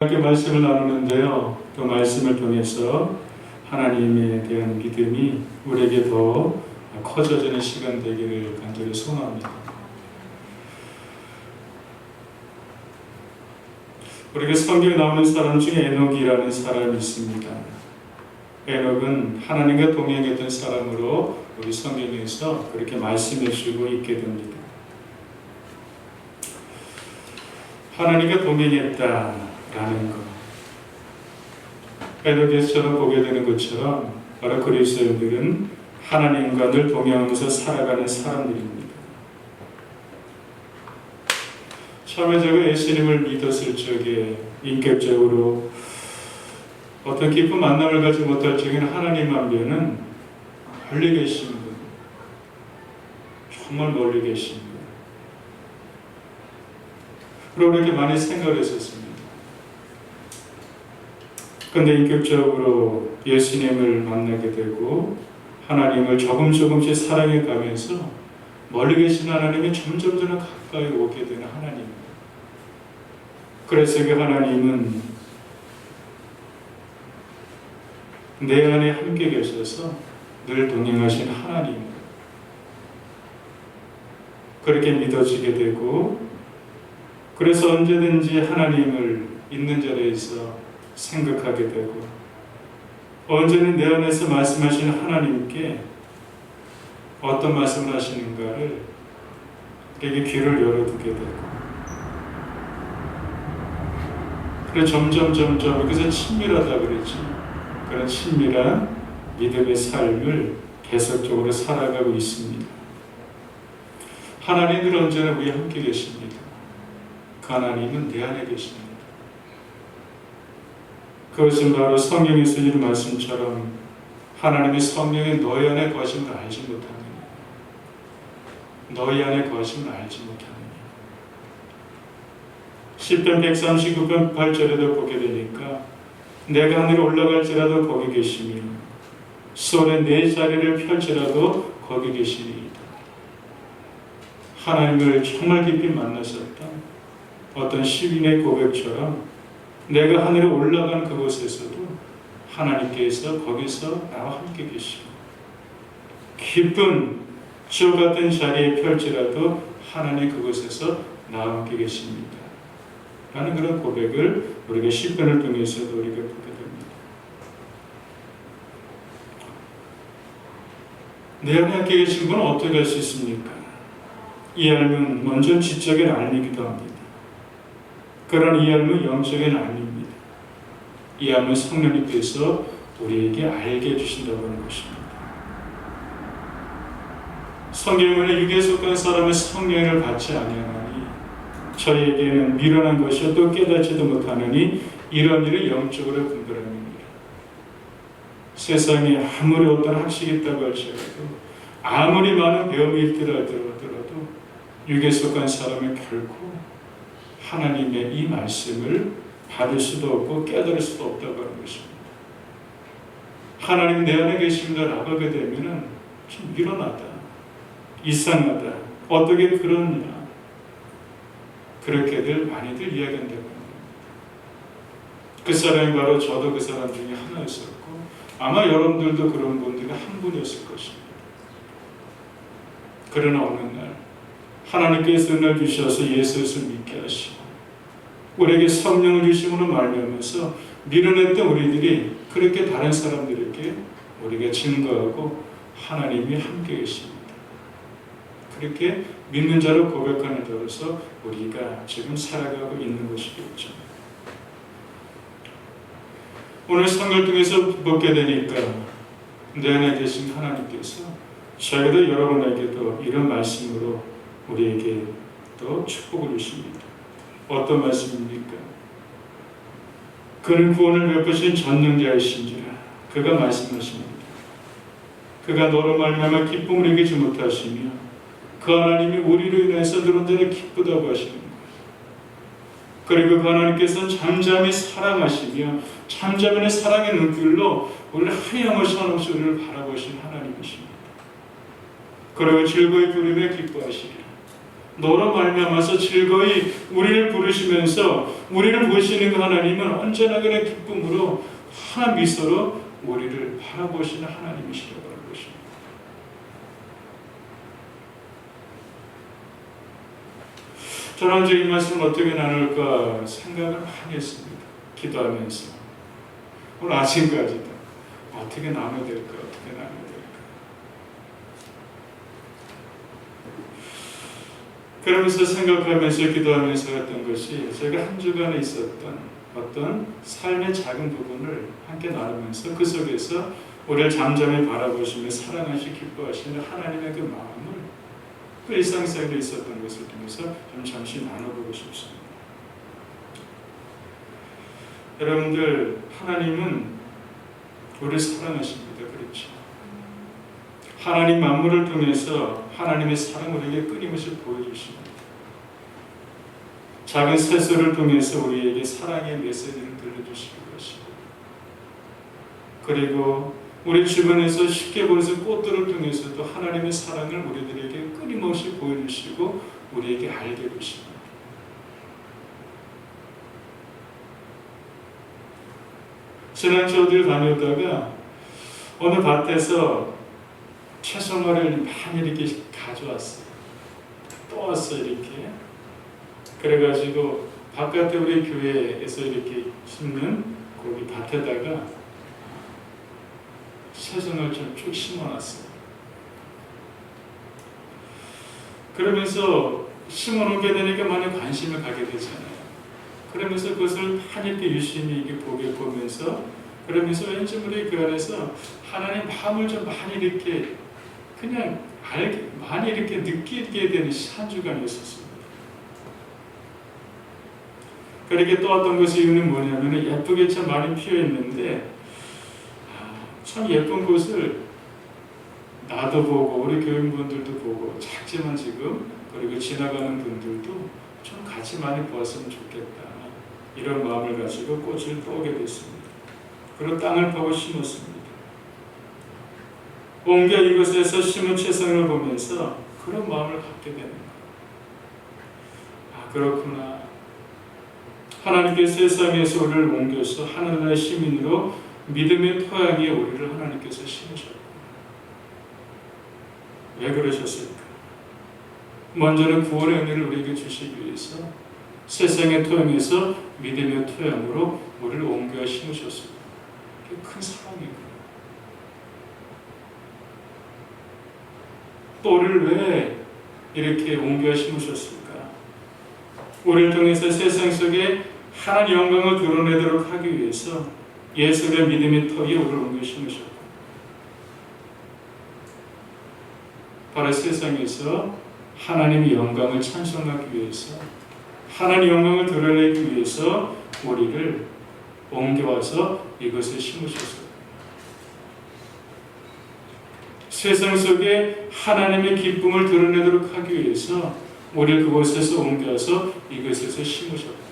이렇게 말씀을 나누는데요. 또 말씀을 통해서 하나님에 대한 믿음이 우리에게 더 커져지는 시간 되기를 간절히 소원합니다. 우리가 성경에 나오는 사람 중에 에녹이라는 사람이 있습니다. 에녹은 하나님과 동행했던 사람으로 우리 성경에서 그렇게 말씀해 주고 있게 됩니다. 하나님과 동행했다라는 것, 에녹에서처럼 보게 되는 것처럼 바로 그리스도인들은 하나님과 늘 동행하면서 살아가는 사람들입니다. 처음에 제가 예수님을 믿었을 적에 인격적으로 어떤 깊은 만남을 가지 못할 적에는 하나님 안에는 멀리 계신 분, 정말 멀리 계신 분, 그리고 그렇게 많이 생각을 했었습니다. 그런데 인격적으로 예수님을 만나게 되고 하나님을 조금씩 사랑해 가면서 멀리 계신 하나님이 점점 가까이 오게 되는 하나님. 그래서 그 하나님은 내 안에 함께 계셔서 늘 동행하신 하나님. 그렇게 믿어지게 되고, 그래서 언제든지 하나님을 있는 자리에서 생각하게 되고, 언제는 내 안에서 말씀하시는 하나님께 어떤 말씀을 하시는가를 되게 귀를 열어두게 되고, 그래서 점점 그래서 친밀하다 그랬지. 그런 친밀한 믿음의 삶을 계속적으로 살아가고 있습니다. 하나님은 언제나 우리 함께 계십니다. 그 하나님은 내 안에 계십니다. 그것은 바로 성경에서 이런 말씀처럼 하나님의 성령이 너희 안에 거하심을 알지 못하느냐, 너희 안에 거하심을 알지 못하느냐. 시편 139편 8절에도 보게 되니까 내가 하늘에 올라갈지라도 거기 계시며 수월에 내 자리를 펼지라도 거기 계시리이다. 하나님을 정말 깊이 만나셨다. 어떤 시인의 고백처럼 내가 하늘에 올라간 그곳에서도 하나님께서 거기서 나와 함께 계시고, 깊은 저 같은 자리에 펼지라도 하나님 그곳에서 나와 함께 계십니다. 라는 그런 고백을 우리가 시편을 통해서도 우리가 보게 됩니다. 내 안에 함께 계신 분은 어떻게 할 수 있습니까? 이 알면 먼저 지적인 알미기도 합니다. 그런 이 알면 영적인 알미입니다. 이 알면 성령님께서 우리에게 알게 해주신다고 하는 것입니다. 성경에 육에 속한 사람의 성령을 받지 아니하나니 저희에게는 미련한 것이요 또 깨닫지도 못하느니 이런 일을 영적으로 분별합니다. 세상에 아무리 어떤 학식이 있다고 할지라도 아무리 많은 배움이 있더라도 육에 속한 사람은 결코 하나님의 이 말씀을 받을 수도 없고 깨달을 수도 없다고 하는 것입니다. 하나님 내 안에 계십니다 라고 하게 되면 좀 미련하다, 이상하다, 어떻게 그러냐, 그렇게들 많이들 이야기한다고 합니다. 그 사람이 바로 저도 그 사람 중에 하나였었고 아마 여러분들도 그런 분들이 한 분이었을 것입니다. 그러나 어느 날 하나님께서 은혜를 주셔서 예수를 믿게 하시고 우리에게 성령을 주심으로 말미암아서 미련했던 우리들이 그렇게 다른 사람들에게 우리가 증거하고 하나님이 함께 계십니다. 그렇게 믿는 자로 고백하는 자로서 우리가 지금 살아가고 있는 것이겠죠. 오늘 성경을 통해서 보게 되니까 내 안에 계신 하나님께서 저에게도 여러분에게도 이런 말씀으로 우리에게 또 축복을 주십니다. 어떤 말씀입니까? 그는 구원을 베푸신 전능자이신지라 그가 말씀하십니다. 그가 너로 말미암아 기쁨을 이기지 못하시며 그 하나님이 우리로 인해서 늘 언제나 기쁘다고 하시는 거예요. 그리고 그 하나님께서는 잠잠히 사랑하시며 잠잠히 사랑의 눈길로 우리를 하염없이 한없이 우리를 바라보신 하나님이십니다. 그리고 즐거이 부르며 기뻐하시리라. 너로 말미암아서 즐거이 우리를 부르시면서 우리를 보시는 그 하나님은 언제나 그런 기쁨으로 환한 미소로 우리를 바라보시는 하나님이시라고 하는 것입니다. 저는 이제 이 말씀을 어떻게 나눌까 생각을 많이 했습니다. 기도하면서 오늘 아침까지도 어떻게 나눠야 될까, 어떻게 나눠야 될까. 그러면서 생각하면서 기도하면서 했던 것이 제가 한 주간에 있었던 어떤 삶의 작은 부분을 함께 나누면서 그 속에서 우리를 잠잠히 바라보시며 사랑하시 기뻐하시는 하나님의 그 마음을 그 일상생활에 있었던 것을 통해서 좀 잠시 나눠보고 싶습니다. 여러분들, 하나님은 우리를 사랑하십니다. 그렇죠? 하나님 만물을 통해서 하나님의 사랑을 우리에게 끊임없이 보여주십니다. 작은 새소를 통해서 우리에게 사랑의 메시지를 들려주시는 것이고, 그리고 우리 주변에서 쉽게 보이는 꽃들을 통해서도 하나님의 사랑을 우리들에게 끊임없이 보여주시고 우리에게 알게 해주십니다. 지난주 어디를 다녀오다가 어느 밭에서 채소말을 많이 이렇게 가져왔어요. 또 왔어요, 이렇게. 그래가지고 바깥에 우리 교회에서 이렇게 심는 거기 밭에다가 채소를 좀 쭉 심어놨어요. 그러면서 심어놓게 되니까 많이 관심을 가게 되잖아요. 그러면서 그것을 많이 이렇게 유심히 이렇게 보면서 그러면서 왠지 우리 그 안에서 하나님 마음을 좀 많이 이렇게 그냥 많이 이렇게 느끼게 되는 한 주간이었습니다. 그렇게 또 어떤 것의 이유는 뭐냐면 예쁘게 참 많이 피어 있는데 참 예쁜 곳을 나도 보고 우리 교인분들도 보고 작지만 지금 그리고 지나가는 분들도 좀 같이 많이 보았으면 좋겠다, 이런 마음을 가지고 꽃을 떠오게 됐습니다. 그리고 땅을 파고 심었습니다. 옮겨 이곳에서 심은 채성을 보면서 그런 마음을 갖게 되는 거예요. 아, 그렇구나. 하나님께서 세상에서 우리를 옮겨서 하늘나라의 시민으로 믿음의 토양에 우리를 하나님께서 심으셨고, 왜 그러셨을까? 먼저는 구원의 은혜를 우리에게 주시기 위해서 세상의 토양에서 믿음의 토양으로 우리를 옮겨 심으셨습니다. 그게 큰 사랑이고, 또 우리를 왜 이렇게 옮겨 심으셨을까? 우리를 통해서 세상 속에 하나님 영광을 드러내도록 하기 위해서 예수의 믿음의 터에 우리를 옮겨 심으셨고, 바로 세상에서 하나님의 영광을 찬송하기 위해서, 하나님의 영광을 드러내기 위해서 우리를 옮겨와서 이것을 심으셨어요. 세상 속에 하나님의 기쁨을 드러내도록 하기 위해서 우리를 그곳에서 옮겨서 이것에서 심으셨고,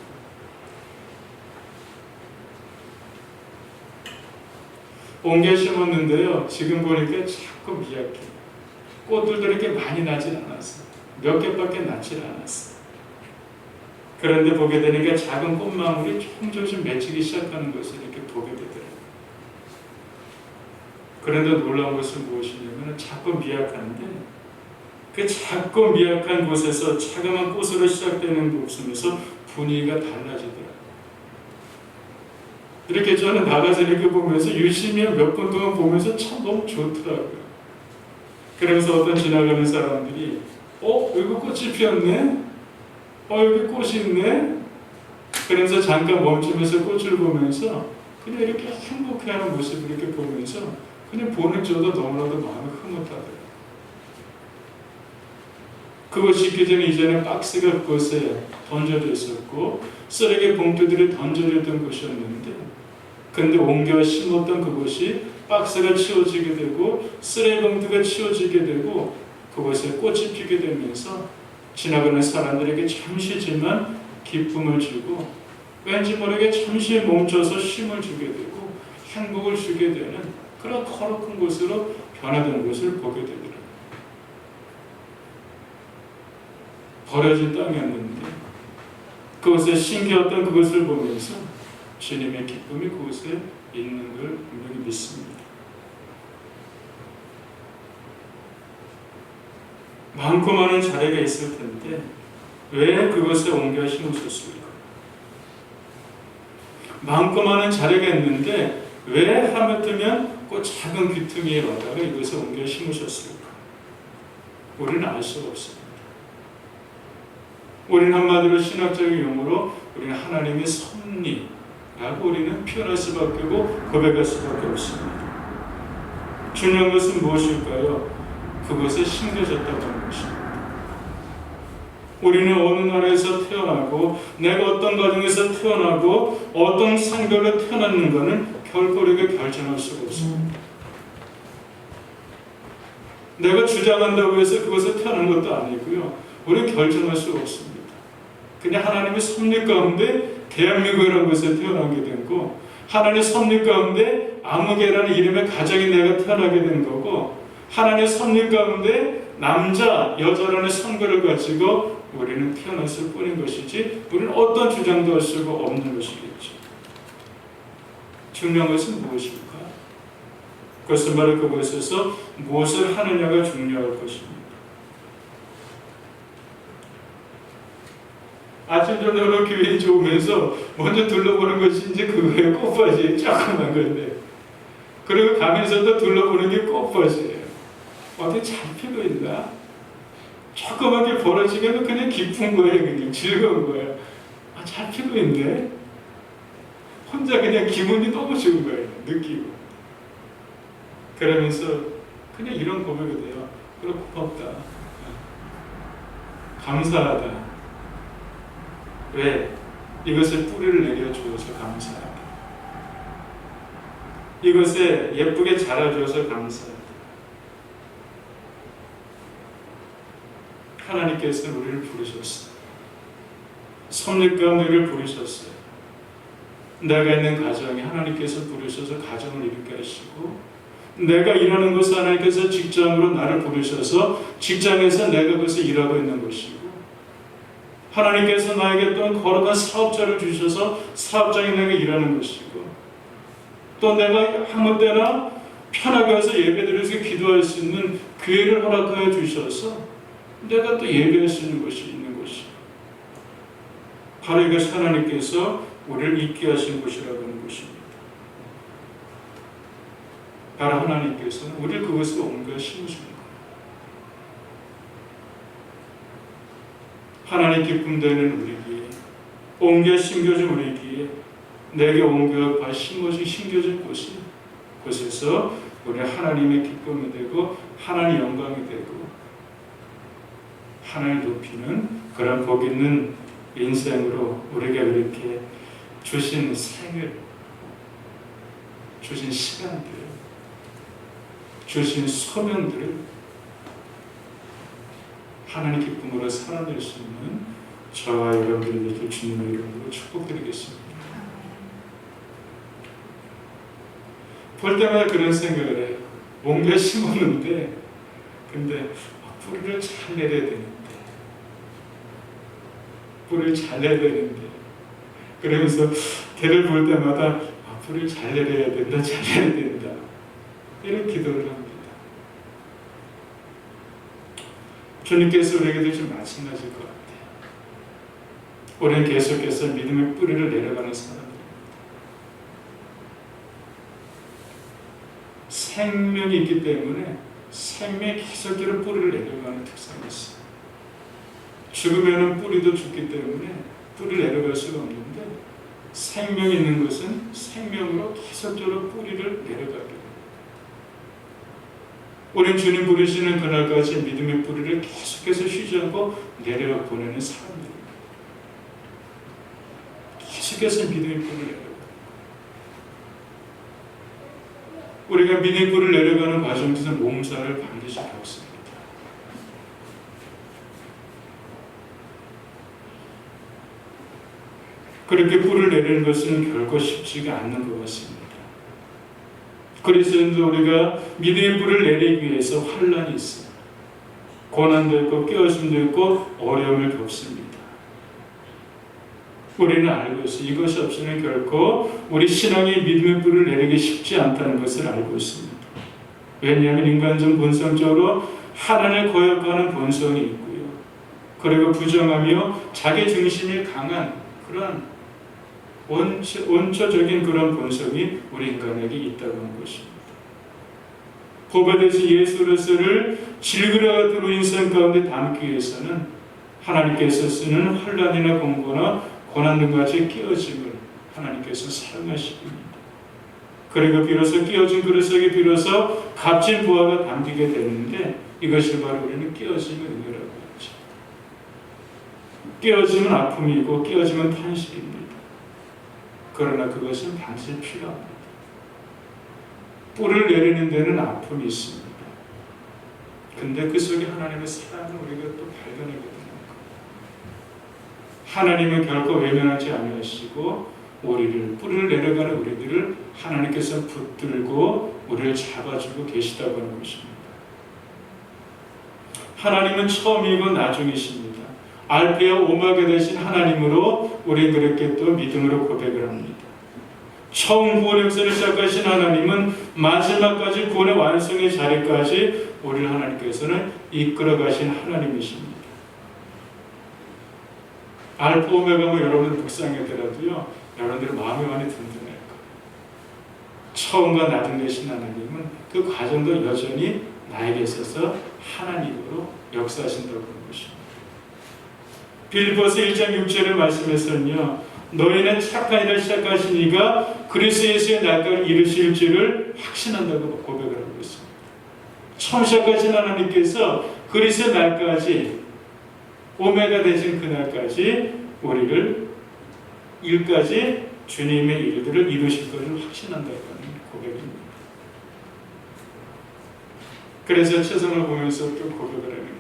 옮겨 심었는데요, 지금 보니까 자꾸 미약해. 꽃들도 이렇게 많이 나질 않았어. 몇 개밖에 나질 않았어. 그런데 보게 되니까 작은 꽃망울이 조금씩 맺히기 시작하는 것을 이렇게 보게 되더라고요. 그런데 놀라운 것은 무엇이냐면 자꾸 미약한데 그 작고 미약한 곳에서 차가운 꽃으로 시작되는 곳에서 분위기가 달라지더라고요. 이렇게 저는 나가서 이렇게 보면서 유심히 몇 분 동안 보면서 참 너무 좋더라고요. 그러면서 어떤 지나가는 사람들이 여기 꽃이 피었네? 여기 꽃이 있네? 그러면서 잠깐 멈추면서 꽃을 보면서 그냥 이렇게 행복해하는 모습을 이렇게 보면서 그냥 보는 저도 너무나도 마음이 흐뭇하더라고요. 그것이 있기 전에 이전에 박스가 그곳에 던져져 있었고 쓰레기 봉투들이 던져졌던 곳이었는데, 근데 옮겨 심었던 그곳이 박스가 치워지게 되고 쓰레기 봉투가 치워지게 되고 그곳에 꽃이 피게 되면서 지나가는 사람들에게 잠시지만 기쁨을 주고 왠지 모르게 잠시 멈춰서 쉼을 주게 되고 행복을 주게 되는 그런 거룩한 곳으로 변화되는 것을 보게 되더라고요. 버려진 땅이었는데 그것에 신기했던 그것을 보면서 주님의 기쁨이 그곳에 있는 걸 분명히 믿습니다. 많고 많은 자리가 있을 텐데 왜 그것에 옮겨 심으셨을까? 많고 많은 자리가 있는데 왜 하마터면 그 작은 귀퉁이에 와다가 이것을 옮겨 심으셨을까? 우리는 알 수가 없습니다. 우리는 한마디로 신학적인 용어로 우리는 하나님의 섭리라고 우리는 표현할 수밖에 없고 고백할 수밖에 없습니다. 중요한 것은 무엇일까요? 그것에 심겨졌다고 하는 것입니다. 우리는 어느 나라에서 태어나고 내가 어떤 가정에서 태어나고 어떤 성별로 태어났는가는 결코 우리에게 결정할 수가 없습니다. 내가 주장한다고 해서 그것에 태어난 것도 아니고요. 우리는 결정할 수가 없습니다. 그냥 하나님의 섭리 가운데 대한민국이라는 곳에 태어나게 된 거, 하나님의 섭리 가운데 아무개라는 이름의 가정이 내가 태어나게 된 거고, 하나님의 섭리 가운데 남자, 여자라는 성별을 가지고 우리는 태어났을 뿐인 것이지 우리는 어떤 주장도 할 수가 없는 것이겠죠. 중요한 것은 무엇일까? 그것은 바로 그곳에서 무엇을 하느냐가 중요할 것입니다. 아침 저녁으로 교회에 오면서 먼저 둘러보는 것이 이제 그거예요. 꽃밭이에요. 조그만 건데. 그리고 가면서도 둘러보는 게 꽃밭이에요. 어떻게 잘 피고 있나? 조그맣게 벌어지면 그냥 기쁜 거예요. 그냥 즐거운 거예요. 아, 잘 피고 있네. 혼자 그냥 기분이 너무 좋은 거예요. 느끼고. 그러면서 그냥 이런 고백이 돼요. 그래, 고맙다. 감사하다. 왜? 이것을 뿌리를 내려주어서 감사하다. 이것에 예쁘게 자라주어서 감사하다. 하나님께서는 우리를 부르셨어요. 섭리 가운데 우리를 부르셨어요. 내가 있는 가정에 하나님께서 부르셔서 가정을 이루게 하시고, 내가 일하는 곳에 하나님께서 직장으로 나를 부르셔서 직장에서 내가 그것을 일하고 있는 것이고, 하나님께서 나에게 또 거룩한 사업자를 주셔서 사업장에 내가 일하는 것이고, 또 내가 아무 때나 편하게 와서 예배드려서 기도할 수 있는 기회를 허락하여 주셔서 내가 또 예배할 수 있는 것이 있는 것이, 바로 이것이 하나님께서 우리를 있게 하신 것이라고 하는 것입니다. 바로 하나님께서는 우리를 그것을 옮겨 심으신 거예요. 하나님 기쁨 되는 우리에게 옮겨 심겨진 우리에게 내게 옮겨 심겨진 곳이, 곳에서 우리 하나님의 기쁨이 되고 하나님 영광이 되고 하나님 높이는 그런 복 있는 인생으로 우리가 이렇게 주신 생을, 주신 시간들, 주신 소명들을 하나님 기쁨으로 살아낼 수 있는 저와 여러분들에게 주님의 이름으로 축복드리겠습니다. 볼 때마다 그런 생각을 해요. 옮겨 심었는데 근데 뿌리를 잘 내려야 되는데, 뿌리를 잘 내야 되는데, 그러면서 대를 볼 때마다 뿌리를 잘 내려야 된다, 잘 내야 된다, 이런 기도를 합니다. 주님께서 우리에게도 좀 마찬가지일 것 같아요. 우리는 계속해서 믿음의 뿌리를 내려가는 사람들입니다. 생명이 있기 때문에 생명이 계속적으로 뿌리를 내려가는 특성이 있어요. 죽으면 뿌리도 죽기 때문에 뿌리를 내려갈 수가 없는데, 생명이 있는 것은 생명으로 계속적으로 뿌리를 내려가게 됩니다. 우리는 주님 부르시는 그날까지 믿음의 뿌리를 계속해서 쉬지 않고 내려보내는 사람들입니다. 계속해서 믿음의 뿌리를 내려가요. 우리가 믿음의 뿌리를 내려가는 과정에서 몸살을 반드시 겪습니다. 그렇게 뿌리를 내리는 것은 결코 쉽지가 않는 것 같습니다. 그래서 우리가 믿음의 뿌리를 내리기 위해서 환난이 있어요. 고난도 있고 깨어짐도 있고 어려움을 겪습니다. 우리는 알고 있어요. 이것이 없이는 결코 우리 신앙의 믿음의 뿌리를 내리기 쉽지 않다는 것을 알고 있습니다. 왜냐하면 인간적 본성적으로 하나님을 거역하는 본성이 있고요. 그리고 부정하며 자기 중심이 강한 그런 원초적인 그런 본성이 우리 인간에게 있다고 하는 것입니다. 보배되신 예수 그리스도를 질그라 같은 인생 가운데 담기 위해서는 하나님께서 쓰는 환난이나 공고나 고난 등과 같이 끼어짐을 하나님께서 사용하십니다. 그리고 비로소 끼어진 그릇 속에 비로소 값진 부하가 담기게 되는데 이것을 바로 우리는 끼어짐의 은혜라고 하죠. 끼어짐은 아픔이고 끼어짐은 탄식입니다. 그러나 그것은 반드시 필요합니다. 뿌리를 내리는 데는 아픔이 있습니다. 근데 그 속에 하나님의 사랑을 우리가 또 발견하게 됩니다. 하나님은 결코 외면하지 않으시고 우리를 뿌리를 내려가는 우리들을 하나님께서 붙들고 우리를 잡아주고 계시다고 하는 것입니다. 하나님은 처음이고 나중이십니다. 알파와 오메가 되신 하나님으로 우리는 그렇게 또 믿음으로 고백을 합니다. 처음 구원 역사를 시작하신 하나님은 마지막까지 구원의 완성의 자리까지 우리를 하나님께서는 이끌어 가신 하나님이십니다. 알파 오메가 뭐 여러분들 묵상하더라도요, 여러분들 마음이 많이 든든할 거예요. 처음과 나중 되신 하나님은 그 과정도 여전히 나에게 있어서 하나님으로 역사하신다고 하는 것입니다. 빌립보서 1장 6절의 말씀에서는요, 너희는 착한 일을 시작하신 이가 그리스도 예수의 날까지 이루실 줄을 확신한다고 고백을 하고 있습니다. 처음 시작하신 하나님께서 그리스도의 날까지 오메가 되신 그날까지 우리를 일까지 주님의 일들을 이루실 것을 확신한다고 하는 고백입니다. 그래서 최선을 보면서 또 고백을 하는 거예요.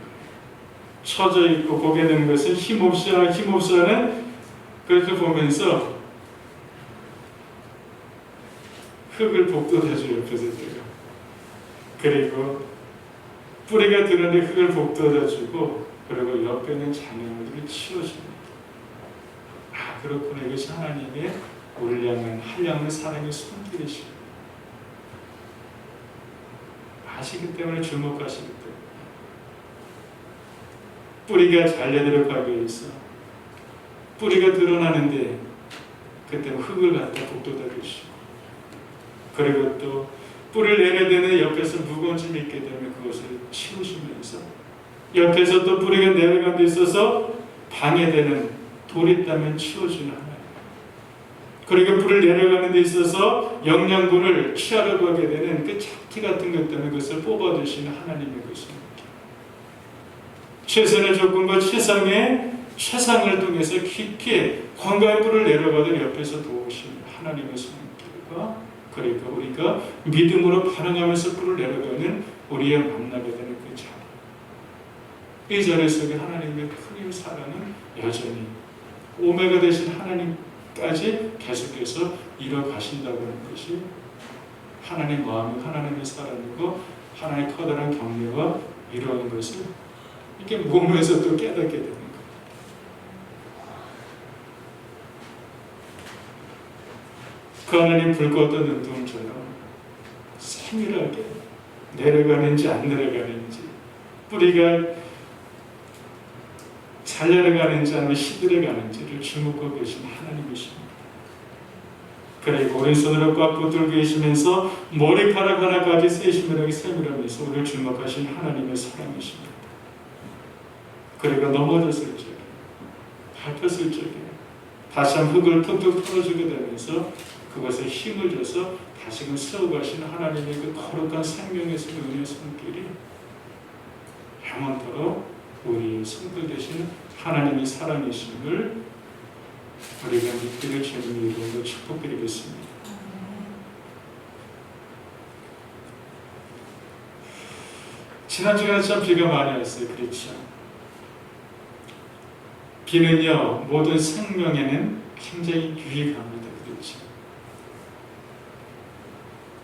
처져 있고 보게 되는 것은 힘없이 하는 그렇게 보면서 흙을 복돋아줘 옆에서 제가. 그리고 뿌리가 드러내 흙을 복돋아주고 그리고 옆에 있는 장애물들을 치워줍니다. 아, 그렇구나. 이것이 하나님의 우리를 향한 한량의 사랑의 손길이시고 아시기 때문에 주목하시기 때문에 뿌리가 잘 내려가기 위해서 뿌리가 드러나는데 그때 흙을 갖다 복돋아 주시고 그리고 또 뿌리를 내려대는 옆에서 무거운 짐이 있게 되면 그것을 치우시면서 옆에서 또 뿌리가 내려간 데 있어서 방해되는 돌이 있다면 치워주는 하나님. 그리고 뿌리를 내려가는 데 있어서 영양분을 취하려고 하게 되는 그 잡티 같은 것 때문에 그것을 뽑아주시는 하나님의 것입니다. 최선의 조건과 최상을 통해서 깊게 건강한 뿌리를 내려가던 옆에서 도우시는 하나님의 손길과 그러니까 우리가 믿음으로 반응하면서 뿌리를 내려가는 우리의 만나게 되는 그 자리. 이 자리 속에 하나님의 큰 사랑은 여전히 오메가 되신 하나님까지 계속해서 이뤄가신다고 하는 것이 하나님 마음이 하나님의 사랑이고 하나님의 커다란 경례와 이루어가는 것을 이렇게 몸에서 또 깨닫게 되는 거예요. 그 하나님 불꽃 떴는 눈동처럼 세밀하게 내려가는지 안 내려가는지 뿌리가 잘 내려가는지 아니면 시들어가는지를 주목하고 계신 하나님이십니다. 그리고 오른손으로 꽉 붙들고 계시면서 머리카락 하나까지 세밀하면서 우리를 주목하신 하나님의 사랑이십니다. 그리고 넘어졌을 적에 밟혔을 적에 다시 한번 흙을 툭툭 털어주게 되면서 그것에 힘을 줘서 다시금 세워가시는 하나님의 그 거룩한 생명에서 은혜의 손길이 영원토록 우리의 손길 되신 하나님의 사랑이심을 우리가 믿기를 주님의 이름으로 축복드리겠습니다. 지난주에 참 비가 많이 왔어요. 그렇죠? 비는요 모든 생명에는 굉장히 유익합니다. 그렇죠?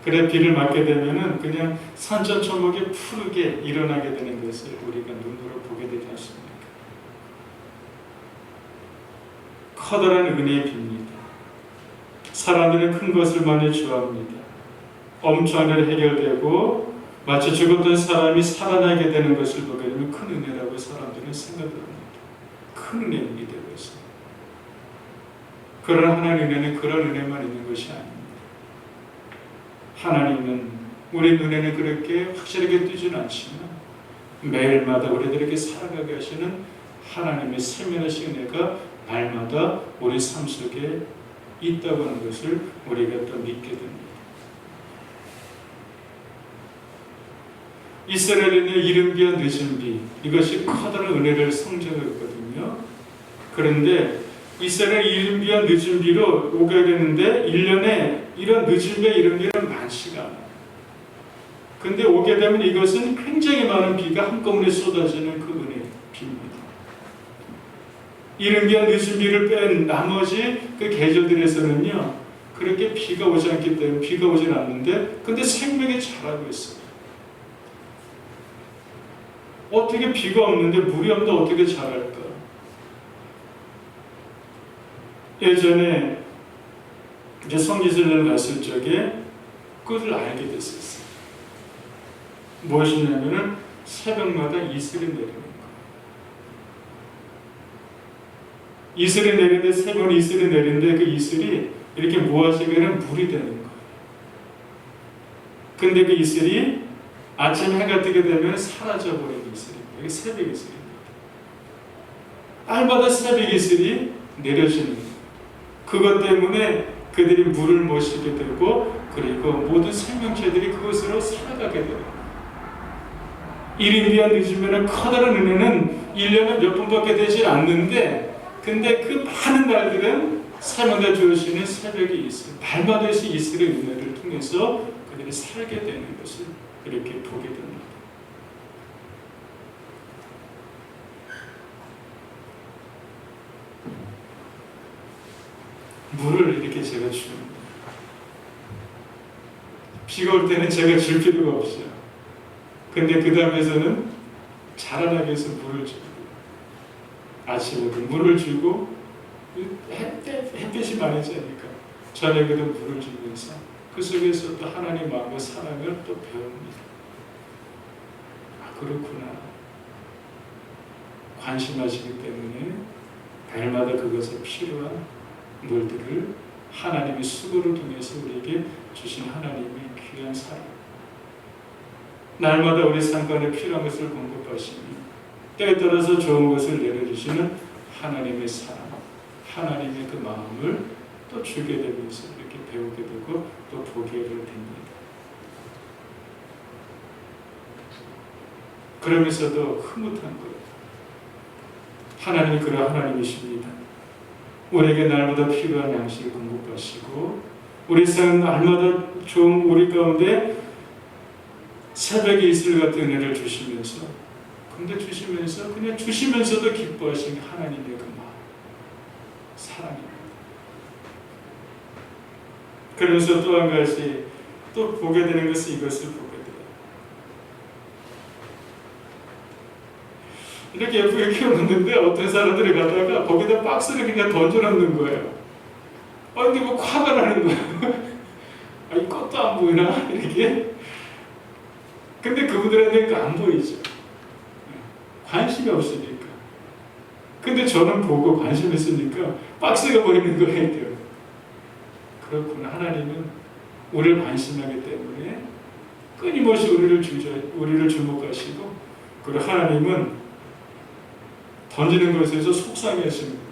그래 비를 맞게 되면은 그냥 산천초목이 푸르게 일어나게 되는 것을 우리가 눈으로 보게 되지 않습니까? 커다란 은혜의 빕니다. 사람들은 큰 것을 많이 좋아합니다. 엄청나게 해결되고 마치 죽었던 사람이 살아나게 되는 것을 보게 되면 큰 은혜라고 사람들은 생각을 합니다. 큰 은혜입니다. 그것은. 그러나 하나님의 은혜는 그런 은혜만 있는 것이 아닙니다. 하나님은 우리 눈에는 그렇게 확실하게 뜨지는 않지만 매일마다 우리들에게 살아가게 하시는 하나님의 세밀하신 은혜가 날마다 우리 삶 속에 있다고 하는 것을 우리가 또 믿게 됩니다. 이스라엘의 이른비와 늦은비, 이것이 커다란 은혜를 상징하거든요. 그런데 이스라엘 이른비와 늦은비로 오게 되는데 1년에 이런 늦은비와 이른비는 많지가 않아요. 근데 오게 되면 이것은 굉장히 많은 비가 한꺼번에 쏟아지는 그 은혜의 비입니다. 이른비와 늦은비를 뺀 나머지 그 계절들에서는요, 그렇게 비가 오지 않기 때문에 비가 오진 않는데, 근데 생명이 자라고 있어요. 어떻게 비가 없는데 물이 없는데 어떻게 자랄까? 예전에 이제 성지순례를 갔을 적에 그것을 알게 됐었어요. 무엇이냐면은 새벽마다 이슬이 내리는 거예요. 이슬이 내리는데 새벽 이슬이 내리는데 그 이슬이 이렇게 모아지면 물이 되는 거예요. 근데 그 이슬이 아침 해가 뜨게 되면 사라져버리는 이슬입니다. 이게 새벽 이슬입니다. 날마다 새벽 이슬이 내려지는 거예요. 그것 때문에 그들이 물을 마시게 되고 그리고 모든 생명체들이 그것으로 살아가게 돼요. 이른비와 늦으면 커다란 은혜는 1년에 몇 번밖에 되지 않는데 근데 그 많은 날들은 삶마다 주어지는 새벽이 있어요. 날마다 이슬의 은혜를 통해서 그들이 살게 되는 것을 이렇게 보게 됩니다. 물을 이렇게 제가 줍니다. 비가 올 때는 제가 줄 필요가 없어요. 근데 그 다음에서는 자라나게 해서 물을 주고 아침에도 물을 주고 햇빛이 많이 쬐니까 저녁에도 물을 주면서 그 속에서 또 하나님 마음과 사랑을 또 배웁니다. 아 그렇구나. 관심하시기 때문에 날마다 그것에 필요한 물들을 하나님의 수고를 통해서 우리에게 주신 하나님의 귀한 사랑, 날마다 우리 삶가운데 필요한 것을 공급하시니 때에 따라서 좋은 것을 내려주시는 하나님의 사랑, 하나님의 그 마음을 또 주게 되면서 이렇게 배우게 되고 또 보게 됩니다. 그러면서도 흐뭇한 거예요. 하나님이 그런 하나님이십니다. 우리에게 날마다 필요한 양식을 공급하시고 우리 삶 날마다 좋은 우리 가운데 새벽에 이슬 같은 은혜를 주시면서 근데 주시면서 그냥 주시면서도 기뻐하시는 하나님의 그 마음 사랑입니다. 그러면서 또 한 가지 또 보게 되는 것은 이것을 보게 돼요. 이렇게 예쁘게 키워놓는데 어떤 사람들이 가다가 거기다 박스를 그냥 던져놓는 거예요. 근데 뭐 화가 나는 거예요. 이것도 안 보이나? 이렇게. 근데 그분들한테는 안 보이죠. 관심이 없으니까. 근데 저는 보고 관심 있으니까 박스가 보이는 거예요. 그렇구나. 하나님은 우리를 관심하기 때문에 끊임없이 우리를 주목하시고 그리고 하나님은 던지는 것에서 속상해하십니다.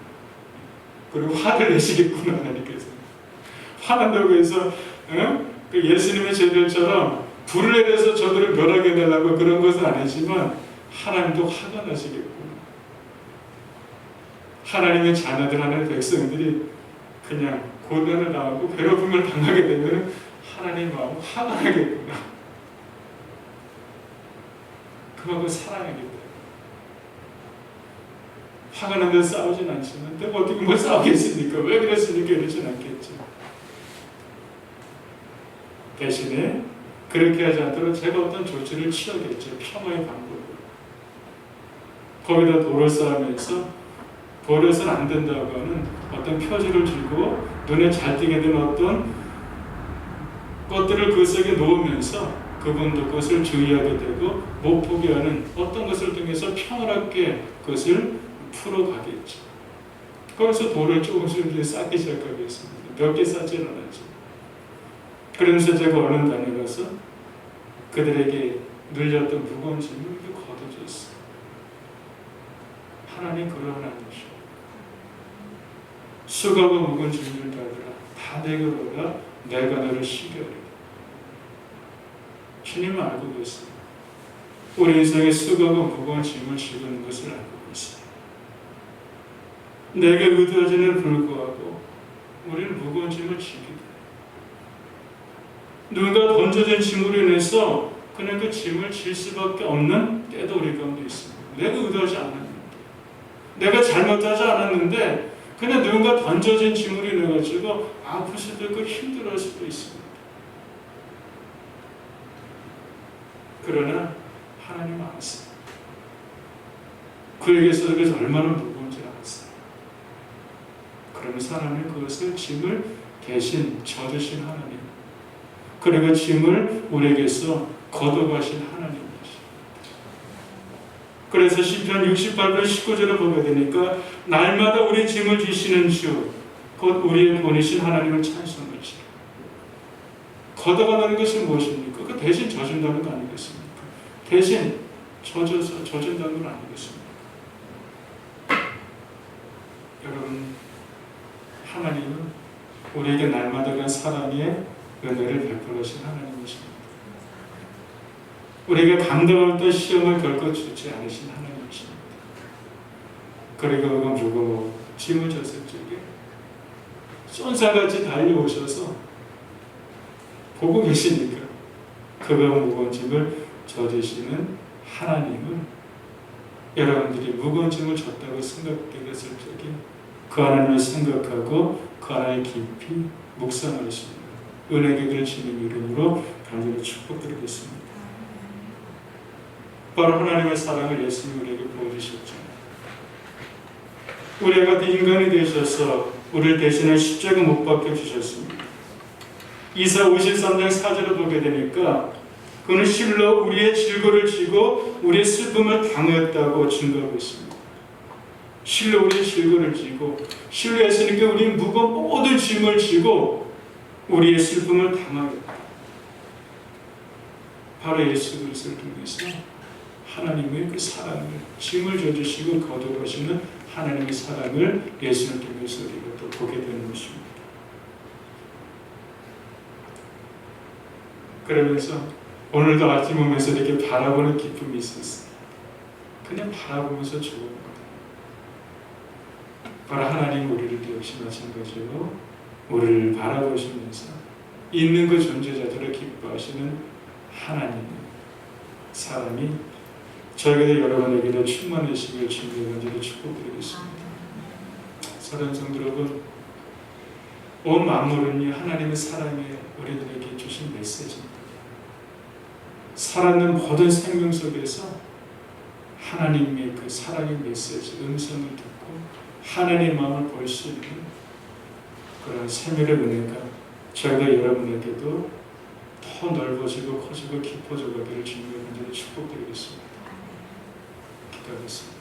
그리고 화를 내시겠구나 하나님께서. 화난다고 해서 그 예수님의 제자들처럼 불을 내려서 저들을 멸하게 해달라고 그런 것은 아니지만 하나님도 화가 나시겠구나. 하나님의 자녀들 하나님의 백성들이 그냥 고난을 당하고 괴롭힘을 당하게 되면 하나님 마음 화가 나겠구나. 그만큼 사랑하기 때문에. 화가 나는데 싸우진 않지만 내가 어떻게 뭐 싸우겠습니까? 왜 그랬습니까? 이러진 않겠죠. 대신에 그렇게 하지 않도록 제가 어떤 조치를 취하겠죠. 평화의 방법으로. 거기다 돌을 쌓으면서 버려서는 안 된다고 하는 어떤 표지를 쥐고 눈에 잘 띄게 된 어떤 것들을 그 속에 놓으면서 그분도 그것을 주의하게 되고 못 보게 하는 어떤 것을 통해서 평화롭게 그것을 풀어가겠죠. 거기서 돌을 조금씩 쌓기 시작하겠습니다. 몇 개 쌓지는 않았죠. 그러면서 제가 어느 단에 가서 그들에게 늘렸던 무거운 짐을 걷어줬어요. 하나님 그런 하나님이시오. 수고하고 무거운 짐을 받으라. 다 내게로 오라. 내가 너를 쉬게 하리라. 주님은 알고 계세요. 우리 인생에 수고하고 무거운 짐을 지고 있는 것을 알고 계세요. 내게 의도하지는 불구하고 우리는 무거운 짐을 지게 돼요. 누가 던져진 짐으로 인해서 그냥 그 짐을 질 수밖에 없는 때도 우리 가운데 있습니다. 내가 의도하지 않았는데, 내가 잘못하지 않았는데 그냥 누군가 던져진 짐으로 인해 가지고 아플 수도 있고 힘들어할 수도 있습니다. 그러나 하나님은 아세요. 그에게서 그래서 얼마나 무거운지 아세요. 그러면서 하나님 그것을 짐을 대신 져주신 하나님, 그리고 짐을 우리에게서 걷어가신 하나님이십니다. 그래서 시편 68편 19절을 보게 되니까 날마다 우리 짐을 지시는 주, 곧 우리의 본이신 하나님을 찬송하시라. 걷어가는 것이 무엇입니까? 그 대신 져준다는 거 아니겠습니까? 대신 져줘서 져준다는 건 아니겠습니까? 여러분, 하나님은 우리에게 날마다 그 사랑의 은혜를 베풀으신 하나님이십니다. 우리가 감당할 때 시험을 결코 주지 않으신 하나님이십니다. 그리고 그 무거워 짐을 졌을 적에 쏜사같이 달려오셔서 보고 계시니까 그가 무거운 짐을 져주시는 하나님은 여러분들이 무거운 짐을 졌다고 생각되었을 적에 그 하나님을 생각하고 그 하나님의 깊이 묵상하십니다. 은혜궤를 주님 이름으로 간절히 축복드리겠습니다. 바로 하나님의 사랑을 예수님이 우리에게 보여주셨죠. 우리 같은 인간이 되셔서 우리를 대신해 십자가 못 박혀 주셨습니다. 이사 53장 4절을 보게 되니까 그는 실로 우리의 질고를 지고 우리의 슬픔을 당했다고 증거하고 있습니다. 실로 우리의 질고를 지고, 실로 했으니까 우리는 무거운 모든 짐을 지고 우리의 슬픔을 당하였다. 바로 예수 그리스도를 통해서 하나님의 그 사랑을, 짐을 져주시고 거두어가시는 하나님의 사랑을 예수를 통해서 우리가 또 보게 되는 것입니다. 그러면서 오늘도 아침 오면서 이렇게 바라보는 기쁨이 있었어요. 그냥 바라보면서 죽은 거예요. 바로 하나님 우리를 역시 마찬가지로 우리를 바라보시면서 있는 그 존재자들을 기뻐하시는 하나님의 사랑이 저에게도 여러분에게도 충만하시길 주님의 간절히 축복드리겠습니다. 사랑하는 성도 여러분, 온 만물은 하나님의 사랑에 우리들에게 주신 메시지입니다. 살아있는 모든 생명 속에서 하나님의 그 사랑의 메시지, 음성을 듣고 하나님의 마음을 볼 수 있는 그런 세밀의 은혜가 저희가 여러분에게도 더 넓어지고 커지고 깊어져 가기를 주님의 간절히 축복드리겠습니다. 기도하겠습니다.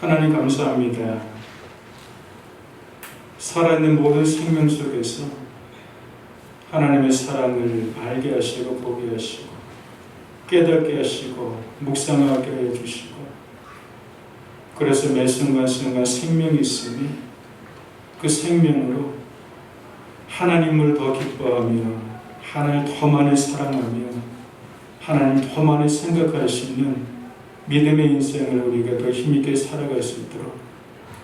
하나님 감사합니다. 살아있는 모든 생명 속에서 하나님의 사랑을 알게 하시고 보게 하시고 깨닫게 하시고 묵상하게 해주시고, 그래서 매 순간순간 생명이 있으니 그 생명으로 하나님을 더 기뻐하며 하나님을 더 많이 사랑하며 하나님을 더 많이 생각할 수 있는 믿음의 인생을 우리가 더 힘있게 살아갈 수 있도록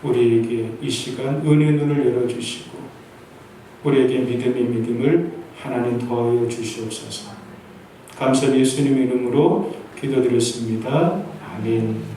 우리에게 이 시간 은혜의 눈을 열어주시고 우리에게 믿음의 믿음을 하나님 더하여 주시옵소서. 감사히 예수님의 이름으로 기도드렸습니다. 아멘.